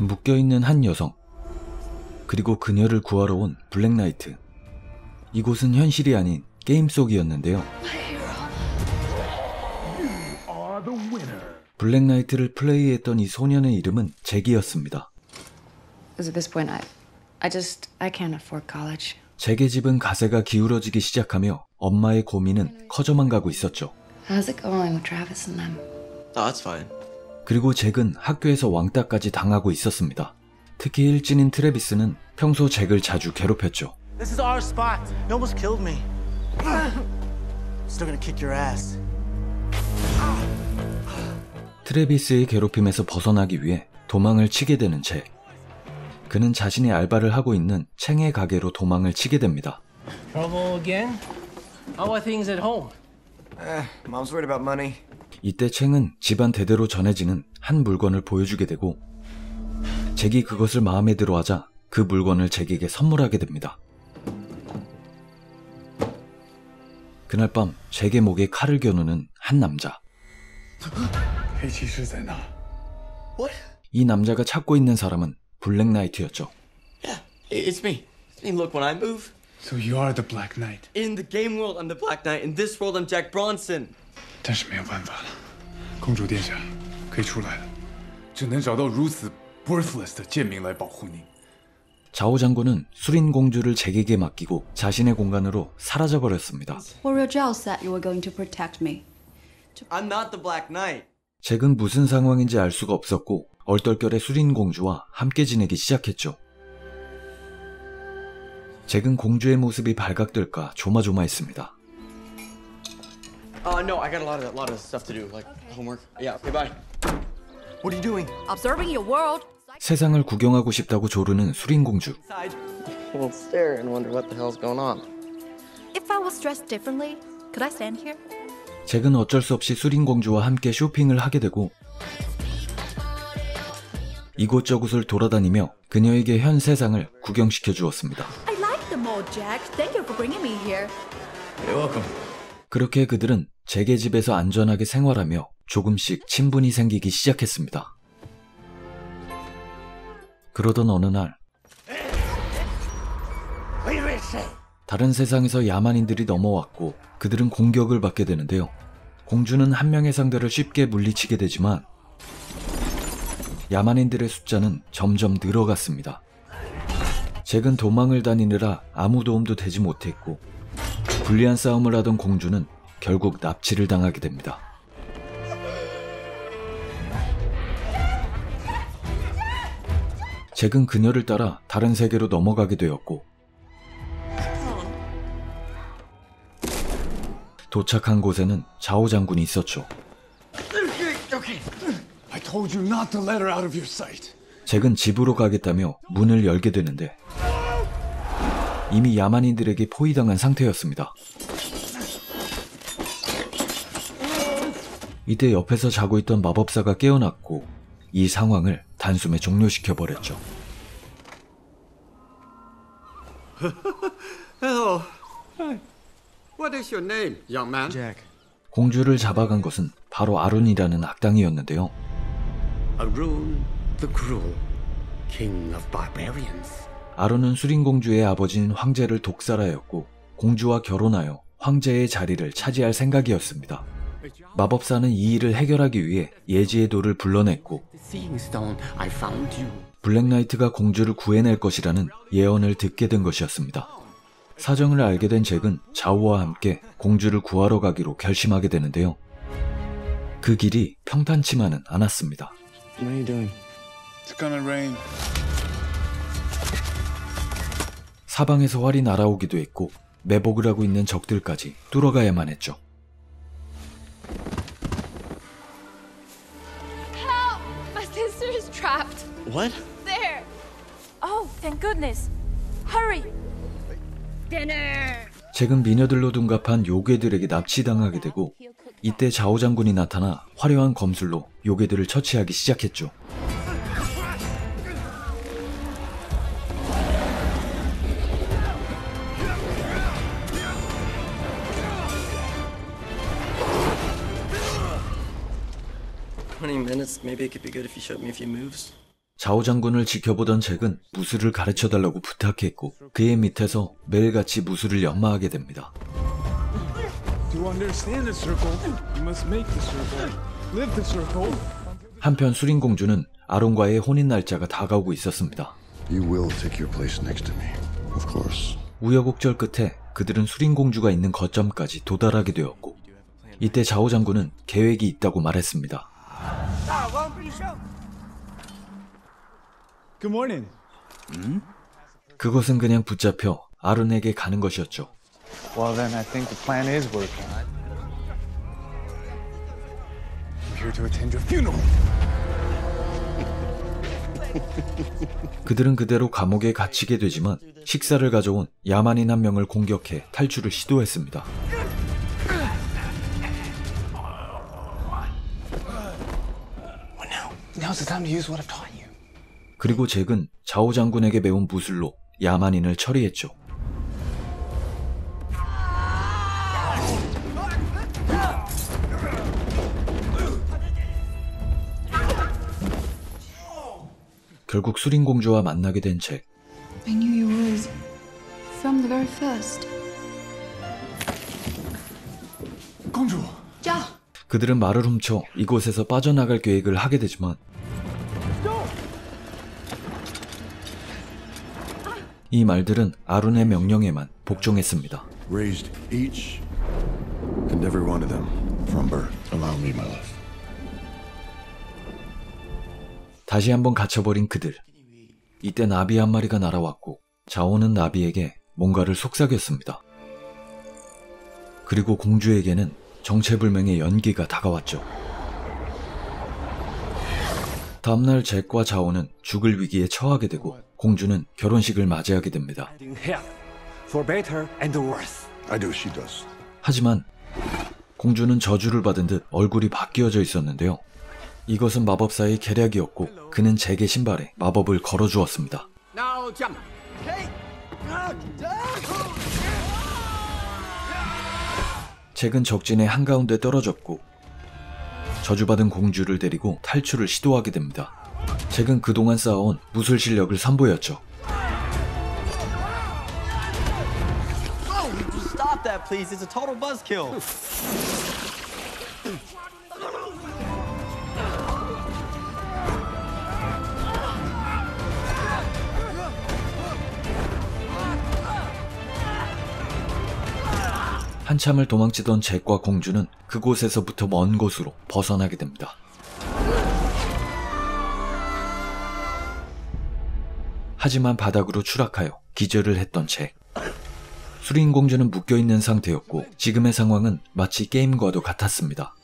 묶여있는 한 여성, 그리고 그녀를 구하러 온 블랙나이트. 이곳은 현실이 아닌 게임 속이었는데요. 블랙나이트를 플레이했던 이 소년의 이름은 잭이었습니다. 잭의 집은 가세가 기울어지기 시작하며 엄마의 고민은 커져만 가고 있었죠. 그리고 잭은 학교에서 왕따까지 당하고 있었습니다. 특히 일진인 트래비스는 평소 잭을 자주 괴롭혔죠. 트래비스의 괴롭힘에서 벗어나기 위해 도망을 치게 되는 잭. 그는 자신이 알바를 하고 있는 챙의 가게로 도망을 치게 됩니다. 이때 챙은 집안 대대로 전해지는 한 물건을 보여주게 되고 잭이 그것을 마음에 들어하자 그 물건을 잭에게 선물하게 됩니다. 그날 밤 잭의 목에 칼을 겨누는 한 남자. 이 남자가 찾고 있는 사람은 블랙나이트였죠. Yeah, it's me. Look, when I move. So you are the Black Knight. In the game world, I'm the Black Knight. In this world, I'm Jack Bronson. 但是没有办法了，公主殿下可以出来了，只能找到如此 worthless 的贱民来保护您。 자오 장군은 수린 공주를 잭에게 맡기고 자신의 공간으로 사라져버렸습니다. Warrior Zhao said you were going to protect me. I'm not the Black Knight. 잭은 무슨 상황인지 알 수가 없었고 얼떨결에 수린 공주와 함께 지내기 시작했죠. 잭은 공주의 모습이 발각될까 조마조마했습니다. No, I got a lot of stuff to do, like homework. Yeah, okay, bye. What are you doing? Observing your world. 세상을 구경하고 싶다고 조르는 수린 공주. We'll stare and wonder what the hell's going on. If I was dressed differently, could I stand here? 잭은 어쩔 수 없이 수린 공주와 함께 쇼핑을 하게 되고 이곳저곳을 돌아다니며 그녀에게 현 세상을 구경시켜 주었습니다. I like the mall, Jack. Thank you for bringing me here. You're welcome. 그렇게 그들은 잭의 집에서 안전하게 생활하며 조금씩 친분이 생기기 시작했습니다. 그러던 어느 날 다른 세상에서 야만인들이 넘어왔고 그들은 공격을 받게 되는데요. 공주는 한 명의 상대를 쉽게 물리치게 되지만 야만인들의 숫자는 점점 늘어갔습니다. 잭은 도망을 다니느라 아무 도움도 되지 못했고 불리한 싸움을 하던 공주는 결국 납치를 당하게 됩니다. 잭은 그녀를 따라 다른 세계로 넘어가게 되었고 도착한 곳에는 자오 장군이 있었죠. I told you not to let her out of your sight. 잭은 집으로 가겠다며 문을 열게 되는데 이미 야만인들에게 포위당한 상태였습니다. 이때 옆에서 자고 있던 마법사가 깨어났고 이 상황을 단숨에 종료시켜버렸죠. Hello. Hi. What is your name, young man? Jack. 공주를 잡아간 것은 바로 아룬이라는 악당이었는데요. Arun the Cruel, King of Barbarians. 아룬은 수린공주의 아버지인 황제를 독살하였고 공주와 결혼하여 황제의 자리를 차지할 생각이었습니다. 마법사는 이 일을 해결하기 위해 예지의 돌을 불러냈고 Seeing Stone, I found you. 블랙나이트가 공주를 구해낼 것이라는 예언을 듣게 된 것이었습니다. 사정을 알게 된 잭은 자오와 함께 공주를 구하러 가기로 결심하게 되는데요. 그 길이 평탄치만은 않았습니다. What are you doing? It's gonna rain. 사방에서 활이 날아오기도 했고 매복을 하고 있는 적들까지 뚫어가야만 했죠. Help! My sister is trapped. What? There. Oh, thank goodness. Hurry. Dinner. 잭은 미녀들로 둔갑한 요괴들에게 납치당하게 되고 이때 자오 장군이 나타나 화려한 검술로 요괴들을 처치하기 시작했죠. "20 minutes. Maybe it could be good if you showed me a few moves." 자오 장군을 지켜보던 잭은 무술을 가르쳐달라고 부탁했고 그의 밑에서 매일같이 무술을 연마하게 됩니다. To understand the circle, you must make the circle. Live the circle. 한편 수린공주는 아론과의 혼인 날짜가 다가오고 있었습니다. You will take your place next to me, of course. 우여곡절 끝에 그들은 수린공주가 있는 거점까지 도달하게 되었고 이때 자오 장군은 계획이 있다고 말했습니다. Good morning. 그것은 그냥 붙잡혀 아론에게 가는 것이었죠. Well, then I think the plan is working. We're here to attend your funeral. 그들은 그대로 감옥에 갇히게 되지만 식사를 가져온 야만인 한 명을 공격해 탈출을 시도했습니다. Now's the time to use what I've taught you. 그리고 잭은 자오 장군에게 배운 무술로 야만인을 처리했죠. 결국 수린공주와 만나게 된 잭. I knew you would. From the very first. 공주. 자! 그들은 말을 훔쳐 이곳에서 빠져나갈 계획을 하게 되지만 이 말들은 아론의 명령에만 복종했습니다. Raised each and every one of them from birth. Allow me, my love. 다시 한번 갇혀버린 그들. 이때 나비 한 마리가 날아왔고 자오는 나비에게 뭔가를 속삭였습니다. 그리고 공주에게는 정체불명의 연기가 다가왔죠. 다음날 잭과 자오는 죽을 위기에 처하게 되고 공주는 결혼식을 맞이하게 됩니다. For better and worse. I do, she does. 하지만 공주는 저주를 받은 듯 얼굴이 바뀌어져 있었는데요. 이것은 마법사의 계략이었고 그는 잭의 신발에 마법을 걸어주었습니다. Now jump. 잭은 적진의 한가운데 떨어졌고 저주받은 공주를 데리고 탈출을 시도하게 됩니다. 잭은 그동안 쌓아온 무술 실력을 선보였죠. Stop that, please. It's a total buzzkill. 한참을 도망치던 잭과 공주는 그곳에서부터 먼 곳으로 벗어나게 됩니다. 하지만 바닥으로 추락하여 기절을 했던 잭. 수린공주는 묶여있는 상태였고 지금의 상황은 마치 게임과도 같았습니다.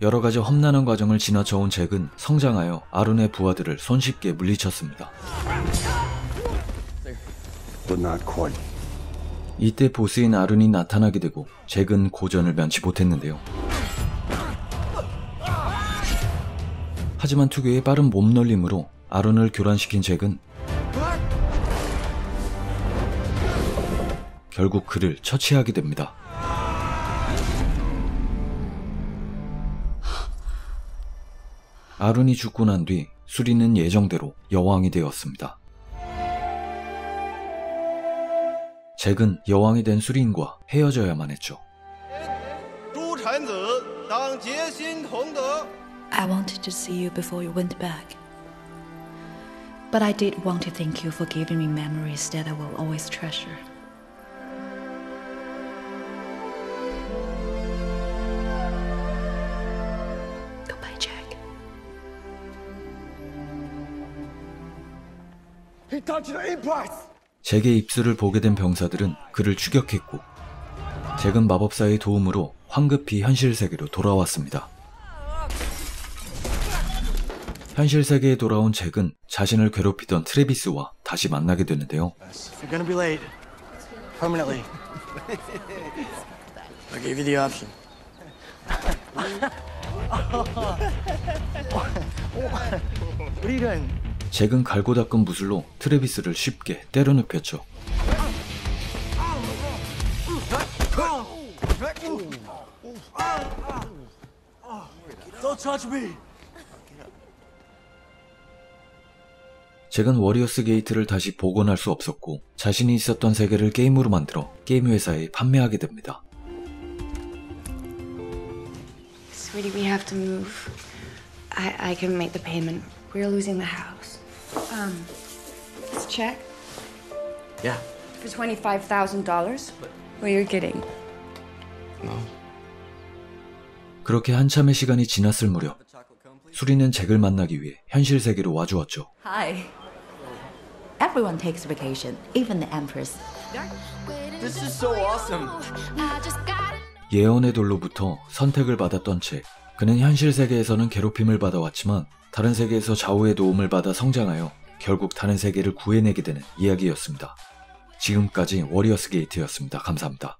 여러가지 험난한 과정을 지나쳐온 잭은 성장하여 아론의 부하들을 손쉽게 물리쳤습니다. But not quite. 이때 보스인 아론이 나타나게 되고 잭은 고전을 면치 못했는데요. 하지만 특유의 빠른 몸놀림으로 아론을 교란시킨 잭은 결국 그를 처치하게 됩니다. 아론이 죽고 난 뒤 수리는 예정대로 여왕이 되었습니다. 잭은 여왕이 된 수린과 헤어져야만 했죠. I wanted to see you before you went back. But I did want to thank you for giving me memories that I will always treasure. Goodbye, Jack. He touched the impulse. 잭의 입술을 보게 된 병사들은 그를 추격했고 잭은 마법사의 도움으로 황급히 현실 세계로 돌아왔습니다. 현실 세계에 돌아온 잭은 자신을 괴롭히던 트래비스와 다시 만나게 되는데요. You're gonna be late. Permanently. I gave you the option. What are you doing? 잭은 갈고 닦은 무술로 트래비스를 쉽게 때려눕혔죠. touch me. 잭은 워리어스 게이트를 다시 복원할 수 없었고 자신이 있었던 세계를 게임으로 만들어 게임 회사에 판매하게 됩니다. Sweetie, we have to move. I can make the payment. We're losing the house. This check? Yeah. For $25,000? Well, you're kidding. No. 그렇게 한참의 시간이 지났을 무렵 수리는 잭을 만나기 위해 현실 세계로 와주었죠. Hi. Everyone takes vacation, even the Empress. This is so awesome. 예언의 돌로부터 선택을 받았던 잭. 그는 현실 세계에서는 괴롭힘을 받아왔지만 다른 세계에서 좌우의 도움을 받아 성장하여 결국 다른 세계를 구해내게 되는 이야기였습니다. 지금까지 워리어스 게이트였습니다. 감사합니다.